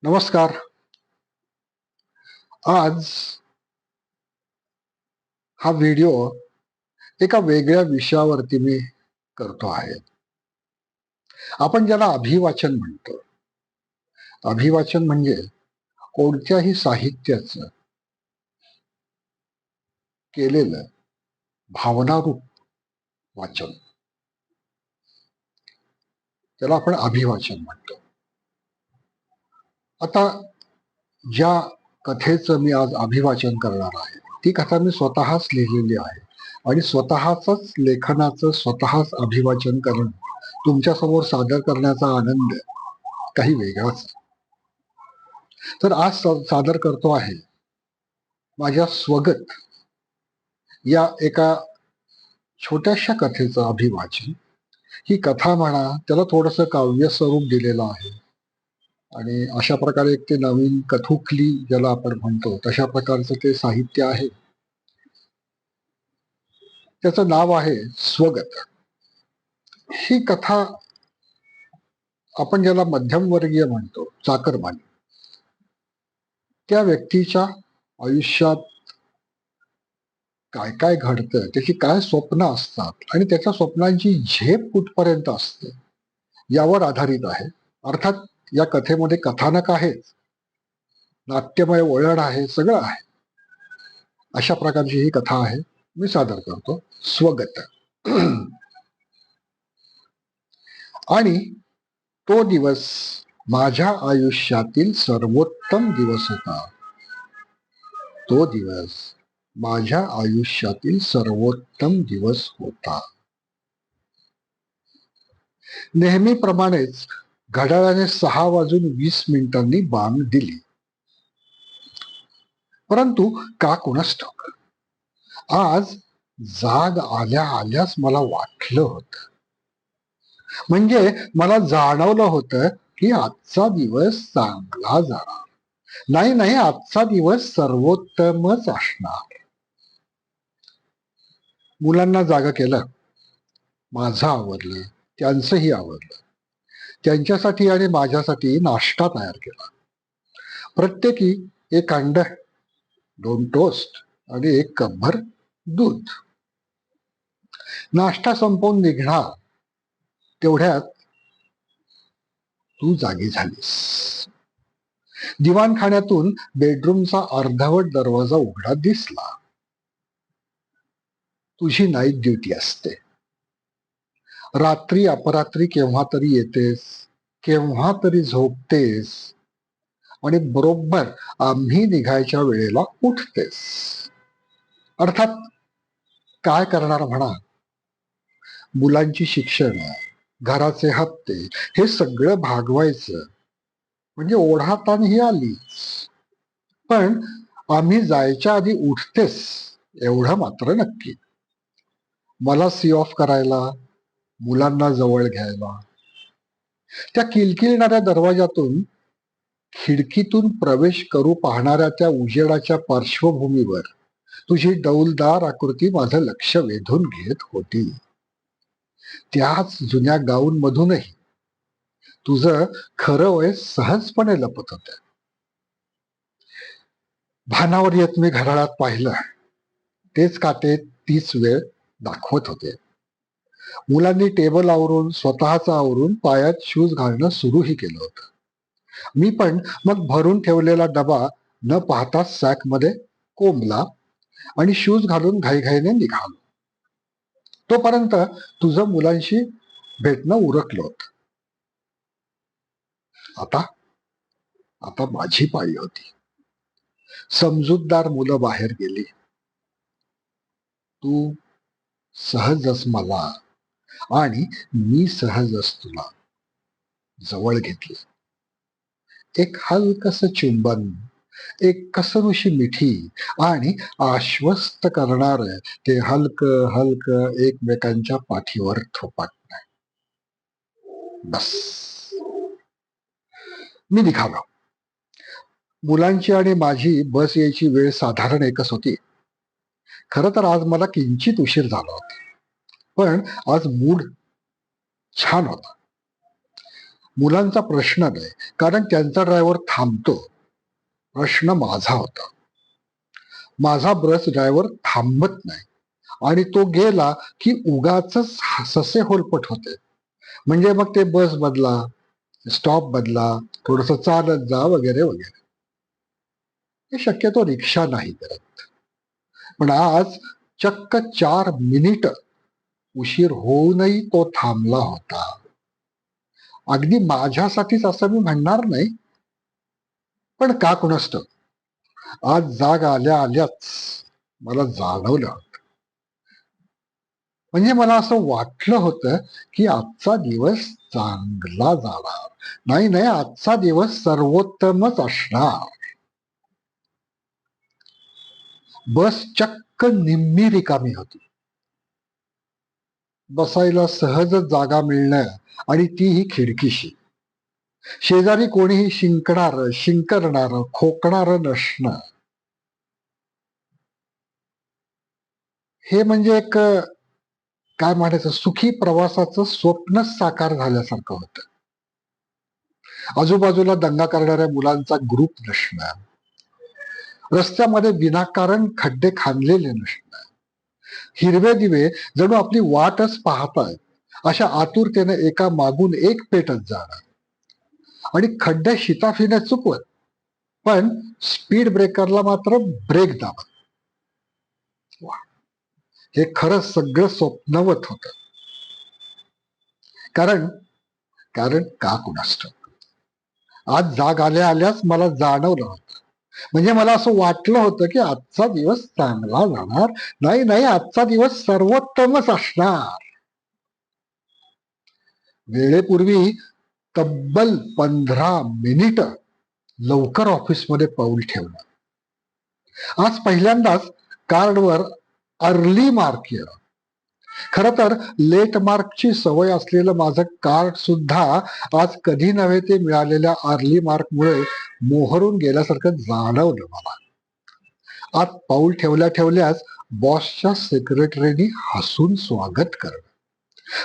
नमस्कार. आज हा व्हिडिओ एका वेगळ्या विषयावरती मी करतो आहे. आपण ज्याला अभिवाचन म्हणतो. अभिवाचन म्हणजे कोणत्याही साहित्याचं केलेलं भावनारूप वाचन. त्याला आपण अभिवाचन म्हणतो. आता ज्या कथेचं मी आज अभिवाचन करणार आहे, ती कथा मी स्वतःच लिहिलेली आहे आणि स्वतःच लेखनाचं स्वतःच अभिवाचन करून तुमच्यासमोर सादर करण्याचा आनंद काही वेगळाच. तर आज सादर करतो आहे माझ्या स्वगत या एका छोट्याशा कथेचं अभिवाचन. ही कथा म्हणा, त्याला थोडंसं काव्य स्वरूप दिलेलं आहे आणि अशा प्रकारे एक ते नवीन कथुकली ज्याला आपण म्हणतो तशा प्रकारचं ते साहित्य आहे. त्याचं नाव आहे स्वगत. ही कथा आपण ज्याला मध्यमवर्गीय म्हणतो, चाकरमानी, त्या व्यक्तीच्या आयुष्यात काय काय घडतं, त्याची काय स्वप्न असतात आणि त्याच्या स्वप्नांची झेप कुठपर्यंत असते यावर आधारित आहे. अर्थात या कथेमध्ये कथानक आहे, नाट्यमय वळण आहे, सगळं आहे. अशा प्रकारची ही कथा आहे, मी सादर करतो. स्वगत. आणि तो दिवस माझ्या आयुष्यातील सर्वोत्तम दिवस होता. तो दिवस माझ्या आयुष्यातील सर्वोत्तम दिवस होता. नेहमीप्रमाणेच घड्याळाने 6:20 बांग दिली. परंतु का कुणास ठाऊक, आज जाग आल्या आल्याच मला वाटलं होतं, म्हणजे मला जाणवलं होतं की आजचा दिवस चांगला जाणार. नाही नाही, आजचा दिवस सर्वोत्तमच असणार. मुलांना जागा केलं, माझं आवरलं, त्यांचंही आवरलं. त्यांच्यासाठी आणि माझ्यासाठी नाश्ता तयार केला. प्रत्येकी एक अंड, 2 टोस्ट आणि 1 कपभर दूध. नाश्ता संपवून निघणार तेवढ्यात तू जागी झालीस. दिवाणखान्यातून बेडरूमचा अर्धवट दरवाजा उघडा दिसला. तुझी नाईट ड्युटी असते. रात्री अपरात्री केव्हा तरी येतेस, केव्हा तरी झोपतेस आणि बरोबर आम्ही निघायच्या वेळेला उठतेस. अर्थात काय करणार म्हणा, मुलांची शिक्षण, घराचे हप्ते, हे सगळं भागवायचं म्हणजे ओढाताण ही आलीच. पण आम्ही जायच्या आधी उठतेस एवढं मात्र नक्की. मला सी ऑफ करायला, मुलांना जवळ घ्यायला. त्या किलकिलणाऱ्या दरवाजातून खिडकीतून प्रवेश करू पाहणाऱ्या त्या उजेडाच्या पार्श्वभूमीवर तुझी डौलदार आकृती माझं लक्ष वेधून घेत होती. त्याच जुन्या गाऊन मधूनही तुझं खरं वय सहजपणे लपत होत. भानावर येत मी घड्याळात पाहिलं, तेच काटे तीच वेळ दाखवत होते. मुलांनी टेबल आवरून, स्वतःच आवरून पायात शूज घालणं सुरूही केलं होतं. मी पण मग भरून ठेवलेला डबा न पाहता सॅकमध्ये कोंबला आणि शूज घालून घाईघाईने निघालो. तोपर्यंत तुझं मुलांशी भेटणं उरकलं होतं. आता आता माझी पाळी होती. समजूतदार मुलं बाहेर गेली. तू सहजच मला आणि मी सहजच तुला जवळ घेतली. एक हलकस चुंबन, एक कसरुशी मिठी आणि आश्वस्त करणार ते हलक हलक एकमेकांच्या पाठीवर थोपटणं. बस. मी निघालो. मुलांची आणि माझी बस यायची वेळ साधारण एकच होती. खरं तर आज मला किंचित उशीर झाला होता, पण आज मूड छान होता. मुलांचा प्रश्न नाही, कारण त्यांचा ड्रायव्हर थांबतो. प्रश्न माझा होता. माझा बस ड्रायव्हर थांबत नाही आणि तो गेला की उगाच ससे होलपट होते. म्हणजे मग ते बस बदला, स्टॉप बदला, थोडस चालत जा, वगैरे वगैरे. हे शक्यतो रिक्षा नाही करत. पण आज चक्क 4 मिनिट उशीर होऊनही तो थांबला होता. अगदी माझ्यासाठीच असं मी म्हणणार नाही, पण का कुणास ठाऊक, आज जाग आल्या आल्याच मला जाणवलं. म्हणजे मला असं वाटलं होतं की आजचा दिवस चांगला जाणार. नाही नाही, आजचा दिवस सर्वोत्तमच असणार. बस चक्क निम्मी रिकामी होती. बसायला सहजच जागा मिळणं, आणि तीही खिडकीशी. शेजारी कोणीही शिंकरणार खोकणार नसणं. हे म्हणजे एक काय म्हणायचं, सुखी प्रवासाचं स्वप्नच साकार झाल्यासारखं होतं. आजूबाजूला दंगा करणाऱ्या मुलांचा ग्रुप नसणं, रस्त्यामध्ये विनाकारण खड्डे खांदलेले नसणं, हिरवे दिवे जणू आपली वाटच पाहतायत अशा आतुरतेने एका मागून एक पेटत जाणं, आणि खड्डे शिताफीने चुकवत पण स्पीड ब्रेकरला मात्र ब्रेक दाबत. हे खरंच सगळं स्वप्नवत होत. कारण कारण का कुणास ठाऊक, आज जाग आल्या आल्याच मला जाणवलं होतं. म्हणजे मला असं वाटलं होतं की आजचा दिवस चांगला जाणार. नाही नाही, आजचा दिवस सर्वोत्तमच असणार. वेळेपूर्वी तब्बल 15 मिनिट लवकर ऑफिसमध्ये पाऊल ठेवलं. आज पहिल्यांदाच कार्डवर अर्ली मार्क केलं. खर तर लेट मार्कची सवय असलेलं माझं कार्ड सुद्धा आज कधी नव्हे ते मिळालेल्या अर्ली मार्कमुळे मोहरून गेल्यासारखं जाणवलं मला. आज पाऊल ठेवल्या ठेवल्याच बॉसच्या सेक्रेटरीनी हसून स्वागत करणं,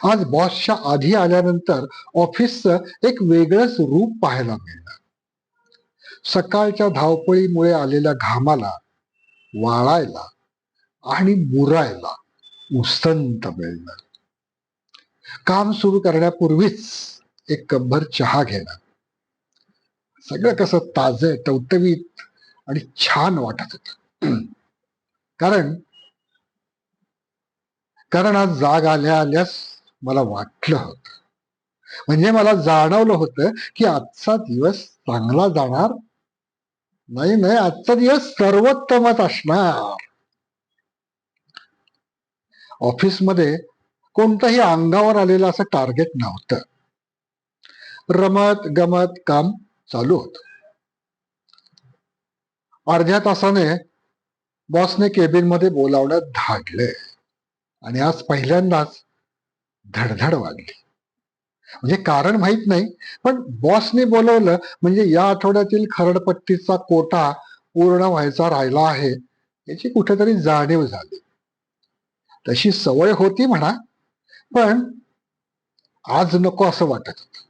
आज बॉसच्या आधी आल्यानंतर ऑफिसचं एक वेगळंच रूप पाहायला मिळणार. सकाळच्या धावपळीमुळे आलेल्या घामाला वाळायला आणि मुरायला उसंत मिळणं, काम सुरू करण्यापूर्वीच एक कपभर चहा घेणं, सगळं कसं ताजं टवटवीत आणि छान वाटत होत. कारण कारण आज जाग आल्या आल्यास मला वाटलं होतं, म्हणजे मला जाणवलं होतं की आजचा दिवस चांगला जाणार. नाही नाही, आजचा दिवस सर्वोत्तमच असणार. ऑफिसमध्ये कोणतंही अंगावर आलेलं असं टार्गेट नव्हतं. रमत गमत काम चालू होत. अर्ध्या तासाने बॉसने केबिन मध्ये बोलावण्यात धाडले, आणि आज पहिल्यांदाच धडधड वाढली. म्हणजे कारण माहित नाही, पण बॉसने बोलवलं म्हणजे या आठवड्यातील खरडपट्टीचा कोटा पूर्ण व्हायचा राहिला आहे याची कुठेतरी जाणीव झाली. तशी सवय होती म्हणा, पण आज नको असं वाटत होतं.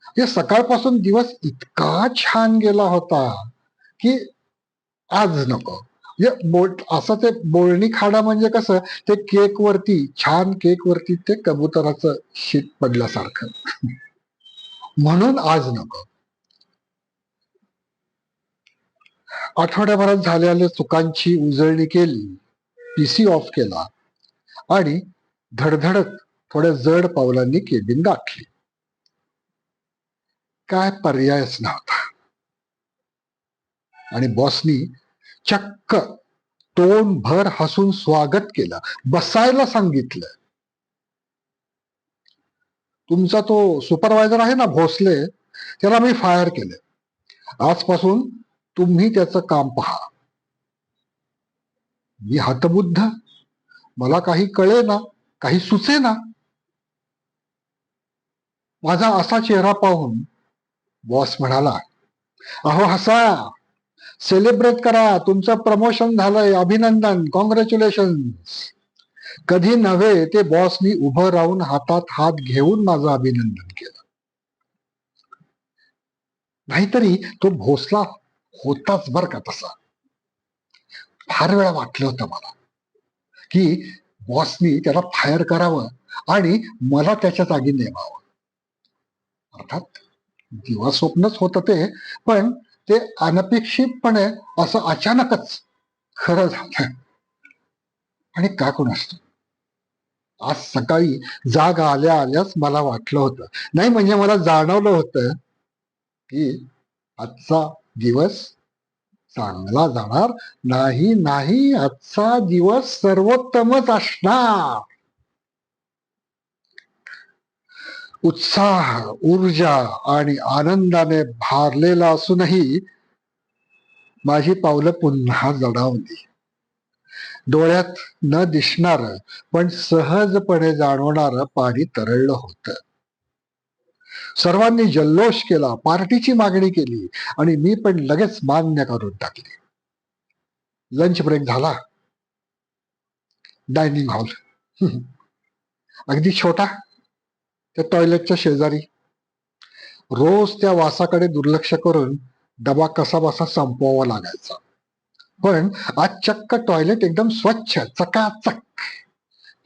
म्हणजे सकाळपासून दिवस इतका छान गेला होता की आज नको. म्हणजे असं ते बोलणी खाणं म्हणजे कसं, ते केक वरती, छान केक वरती ते कबुतराचं शीत पडल्यासारखं. म्हणून आज नको. आठवड्याभरात झालेल्या चुकांची उजळणी केली, पीसी ऑफ केला आणि धडधडत थोड्या जड पावलांनी केबिन गाठली. काय पर्यायच नव्हता. आणि बॉसनी चक्क तोंड भर हसून स्वागत केलं, बसायला सांगितलं. तुमचा तो सुपरवायझर आहे ना भोसले, त्याला मी फायर केले. आजपासून तुम्ही त्याचं काम पहा. मी हतबुद्ध, मला काही कळे ना, काही सुचे ना. माझा असा चेहरा पाहून बॉस म्हणाला, अहो हसा, सेलिब्रेट करा, तुमचं प्रमोशन झालंय, अभिनंदन, कॉंग्रॅच्युलेशन. कधी नव्हे ते बॉसनी उभं राहून हातात हात घेऊन माझं अभिनंदन केलं. नाहीतरी तो भोसला होताच बर का तसा. फार वेळा वाटलं होतं मला की बॉसनी त्याला फायर करावं आणि मला त्याच्या जागी नेमावं. अर्थात दिवा स्वप्नच होतं ते, पण ते अनपेक्षितपणे असं अचानकच खरं झालं. आणि का कोण असतो, आज सकाळी जाग आल्या आल्याच मला वाटलं होतं, नाही म्हणजे मला जाणवलं होतं की आजचा दिवस चांगला जाणार. नाही नाही, आजचा दिवस सर्वोत्तमच असणार. उत्साह, ऊर्जा आणि आनंदाने भारलेला असूनही माझी पावलं पुन्हा जडावली. डोळ्यात न दिसणार पण सहजपणे जाणवणारं पाणी तरळलं होतं. सर्वांनी जल्लोष केला, पार्टीची मागणी केली आणि मी पण लगेच मान्य करून टाकली. लंच ब्रेक झाला. डायनिंग हॉल अगदी छोटा, त्या टॉयलेटच्या शेजारी. रोज त्या वासाकडे दुर्लक्ष करून डबा कसा बसा संपवावा लागायचा. पण आज चक्क टॉयलेट एकदम स्वच्छ, चकाचक.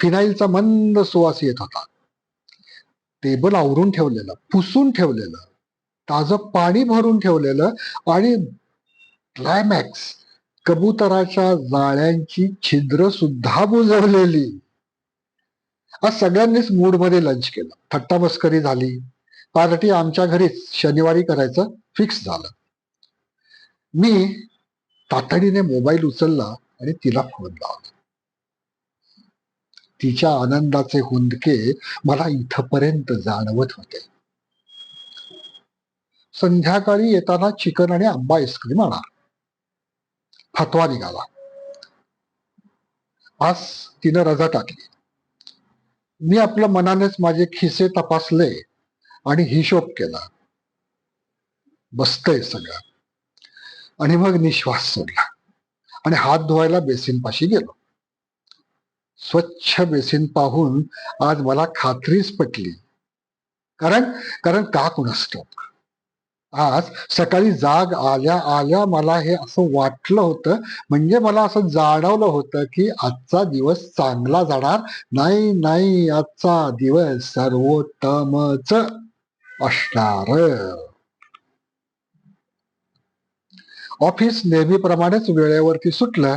फिनाईलचा मंद सुवास येत होता. टेबल आवरून ठेवलेलं, पुसून ठेवलेलं, ताजं पाणी भरून ठेवलेलं आणि क्लायमॅक्स, कबुतराच्या जाळ्यांची छिद्र सुद्धा बुजवलेली. आज सगळ्यांनीच मूड मध्ये लंच केलं, थट्टा मस्करी झाली. पार्टी आमच्या घरीच शनिवारी करायचं फिक्स झालं. मी तातडीने मोबाईल उचलला आणि तिला फोन लावला. तिच्या आनंदाचे हुंदके मला इथपर्यंत जाणवत होते. संध्याकाळी येताना चिकन आणि आंबा आईस्क्रीम आणा. फतवा निघाला. आज तिनं रजा टाकली. मी आपल्या मनानेच माझे खिसे तपासले आणि हिशोब केला. बसतंय सगळं. आणि मग निश्वास सोडला आणि हात धुवायला बेसिनपाशी गेलो. स्वच्छ बेसिन पाहून आज मला खात्रीच पटली. कारण कारण का कुणास ठाऊक, आज सकाळी जाग आल्या आल्या मला हे असं वाटलं होतं, म्हणजे मला असं जाणवलं होतं की आजचा दिवस चांगला जाणार. नाही नाही, आजचा दिवस सर्वोत्तमच असणार. ऑफिस नेहमीप्रमाणेच वेळेवरती सुटलं,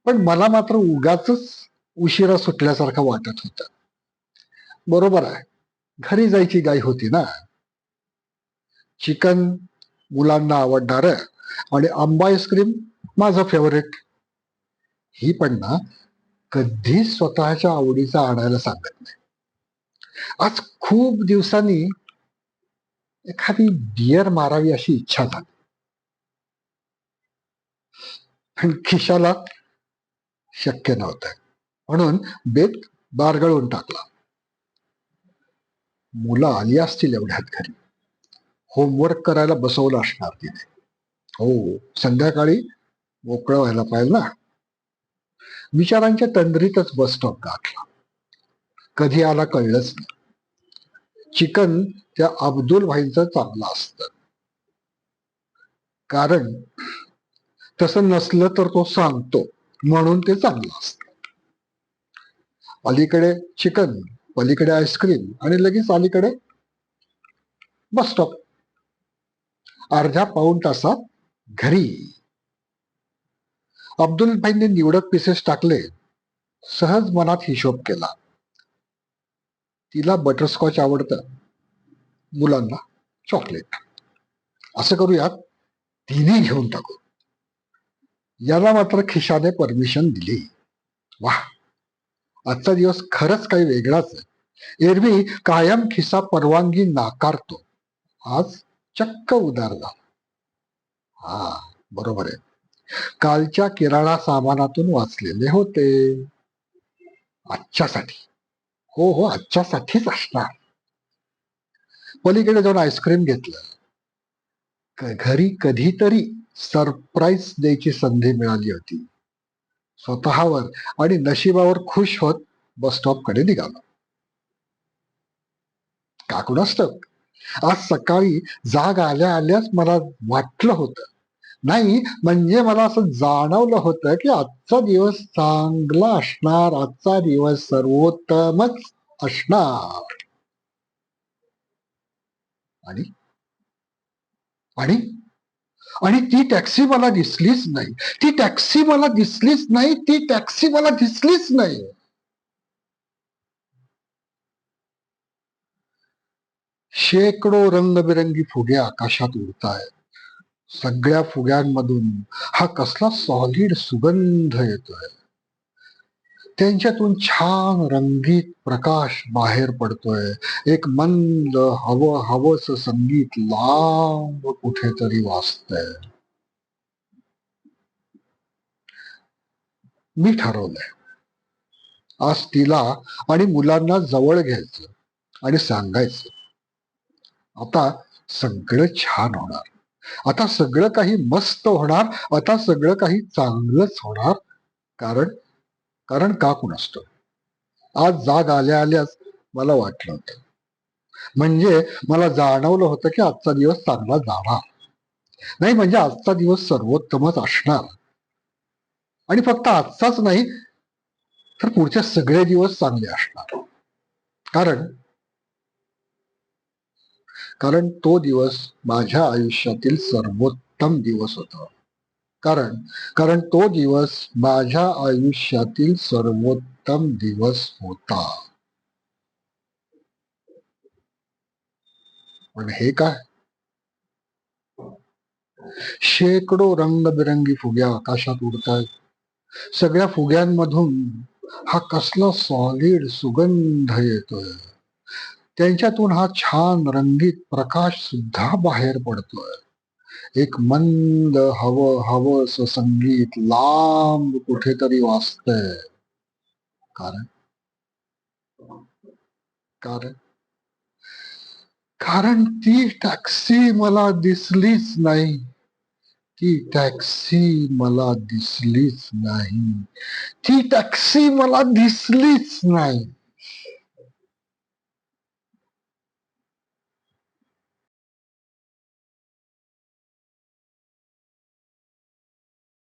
पण मला मात्र उगाच उशिरा सुटल्यासारखं वाटत होतं. बरोबर आहे, घरी जायची घाई होती ना. चिकन मुलांना आवडणार आणि आंबा आईस्क्रीम माझं फेवरेट. ही पण ना कधीच स्वतःच्या आवडीचा आणायला सांगत नाही. आज खूप दिवसांनी एखादी बियर मारावी अशी इच्छा झाली. पण खिशाला शक्य नव्हतं, म्हणून बेत बारगळून टाकला. मुलं आली असतील एवढ्यात घरी. होमवर्क करायला बसवलं असणार तिने. हो, संध्याकाळी मोकळं व्हायला पाहिजे ना. विचारांच्या तंद्रीतच बस स्टॉप गाठला. कधी आला कळलंच नाही. चिकन त्या अब्दुल भाईंचं चांगलं असतं, कारण तसं नसलं तर तो सांगतो, म्हणून ते चांगलं असतं. अलीकडे चिकन, पलीकडे आईस्क्रीम आणि लगेच अलीकडे बस स्टॉप. अर्ध्या पाऊण तासात घरी. अब्दुल भाईंनी निवडक पीसेस टाकले. सहज मनात हिशोब केला. तिला बटरस्कॉच आवडतं, मुलांना चॉकलेट. असं करूयात, तिन्ही घेऊन टाकू. याला मात्र खिशाने परमिशन दिली. वाह, आजचा दिवस खरंच काही वेगळाच आहे. एरवी कायम खिसा परवानगी नाकारतो, आज चक्क उदार झाला. हा, बरोबर आहे. कालच्या किराणा सामानातून वाचलेले होते. आजच्यासाठी. हो हो, आजच्यासाठीच असणार. पलीकडे जाऊन आईस्क्रीम घेतलं. घरी कधीतरी सरप्राईज द्यायची संधी मिळाली होती. स्वतःवर आणि नशिबावर खुश होत बस स्टॉप कडे निघालो. का कुणास ठाऊक, आज सकाळी जाग आल्या आल्याच मला वाटलं होतं, नाही म्हणजे मला असं जाणवलं होतं की आजचा दिवस चांगला असणार, आजचा दिवस सर्वोत्तमच असणार. आणि आणि आणि ती टॅक्सी मला दिसलीच नाही. ती टॅक्सी मला दिसलीच नाही. ती टॅक्सी मला दिसलीच नाही. शेकडो रंगबिरंगी फुगे आकाशात उडतायत. सगळ्या फुग्यांमधून हा कसला सॉलिड सुगंध येतोय. त्यांच्यातून छान रंगीत प्रकाश बाहेर पडतोय. एक मंद हवस संगीत लांब कुठेतरी वाजतंय. मी ठरवलंय, आज तिला आणि मुलांना जवळ घ्यायचं आणि सांगायचं, आता सगळं छान होणार. आता सगळं काही मस्त होणार. आता सगळं काही चांगलंच होणार. कारण कारण का कुणास ठाऊक, आज जाग आल्या आल्याच मला वाटलं होतं, म्हणजे मला जाणवलं होतं की आजचा दिवस चांगला जाणार. नाही म्हणजे आजचा दिवस सर्वोत्तमच असणार. आणि फक्त आजचाच नाही, तर पुढचे सगळे दिवस चांगले असणार. कारण कारण तो दिवस माझ्या आयुष्यातील सर्वोत्तम दिवस होता. कारण कारण तो दिवस माझ्या आयुष्यातील सर्वोत्तम दिवस होता. पण हे काय, शेकडो रंगबिरंगी फुग्या आकाशात उडतायत. सगळ्या फुग्यांमधून हा कसला सॉलिड सुगंध येतोय. त्यांच्यातून हा छान रंगीत प्रकाश सुद्धा बाहेर पडतोय. एक मंद हवस संगीत लांब कुठेतरी वाजतंय. कारण कारण कारण ती टॅक्सी मला दिसलीच नाही. ती टॅक्सी मला दिसलीच नाही. ती टॅक्सी मला दिसलीच नाही.